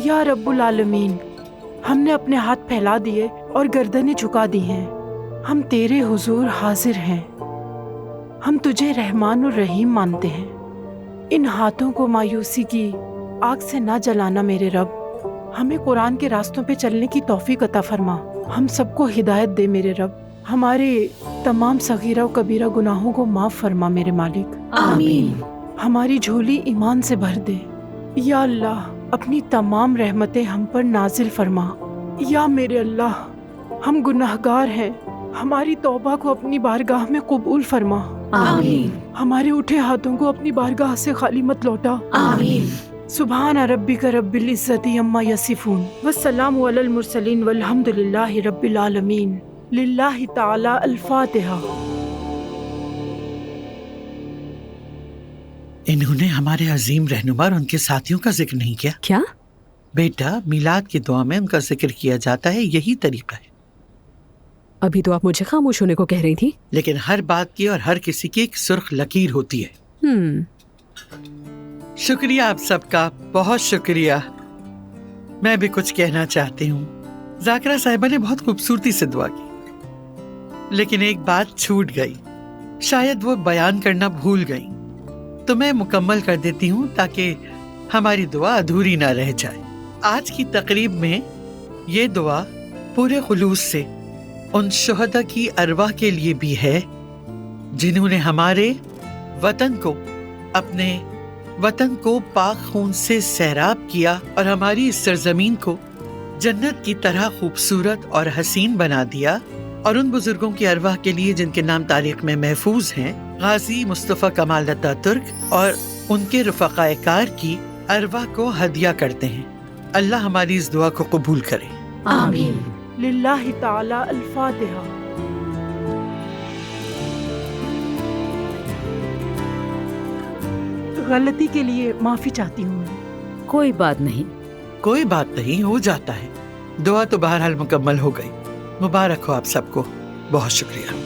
یا رب العالمین، ہم نے اپنے ہاتھ پھیلا دیے اور گردنیں جھکا دی ہیں، ہم تیرے حضور حاضر ہیں، ہم تجھے رحمان الرحیم مانتے ہیں۔ ان ہاتھوں کو مایوسی کی آگ سے نہ جلانا میرے رب، ہمیں قرآن کے راستوں پہ چلنے کی توفیق عطا فرما، ہم سب کو ہدایت دے میرے رب، ہمارے تمام صغیرہ و کبیرہ گناہوں کو معاف فرما میرے مالک، آمین۔ ہماری جھولی ایمان سے بھر دے، یا اللہ اپنی تمام رحمتیں ہم پر نازل فرما۔ یا میرے اللہ، ہم گناہگار ہیں، ہماری توبہ کو اپنی بارگاہ میں قبول فرما، آمین۔ ہمارے اٹھے ہاتھوں کو اپنی بارگاہ سے خالی مت لوٹا۔ آمین۔ سبحان ربک رب العزت عما یصفون والسلام علی المرسلین والحمد للہ رب العالمین۔ للہ تعالی الفاتحہ۔ انہوں نے ہمارے عظیم رہنما اور ان کے ساتھیوں کا ذکر نہیں کیا۔ کیا؟ بیٹا، میلاد کی دعا میں ان کا ذکر کیا جاتا ہے، یہی طریقہ ہے، ابھی تو آپ مجھے خاموش ہونے کو کہہ رہی تھی۔ لیکن ہر بات کی اور ہر کسی کی ایک سرخ لکیر ہوتی ہے۔ شکریہ آپ سب کا، بہت شکریہ۔ میں بھی کچھ کہنا چاہتی ہوں۔ ذاکرہ صاحبہ نے بہت خوبصورتی سے دعا کی، لیکن ایک بات چھوٹ گئی، شاید وہ بیان کرنا بھول گئی، تو میں مکمل کر دیتی ہوں تاکہ ہماری دعا ادھوری نہ رہ جائے۔ آج کی تقریب میں یہ دعا پورے خلوص سے ان شہداء کی ارواح کے لیے بھی ہے جنہوں نے ہمارے وطن کو پاک خون سے سیراب کیا اور ہماری اس سرزمین کو جنت کی طرح خوبصورت اور حسین بنا دیا، اور ان بزرگوں کی ارواح کے لیے جن کے نام تاریخ میں محفوظ ہیں، غازی مصطفیٰ کمال اتاترک اور ان کے رفقائے کار کی ارواح کو ہدیہ کرتے ہیں۔ اللہ ہماری اس دعا کو قبول کرے، آمین۔ للہ تعالی الفاتحہ۔ غلطی کے لیے معافی چاہتی ہوں میں۔ کوئی بات نہیں۔ کوئی بات نہیں، ہو جاتا ہے۔ دعا تو بہرحال مکمل ہو گئی۔ مبارک ہو آپ سب کو، بہت شکریہ۔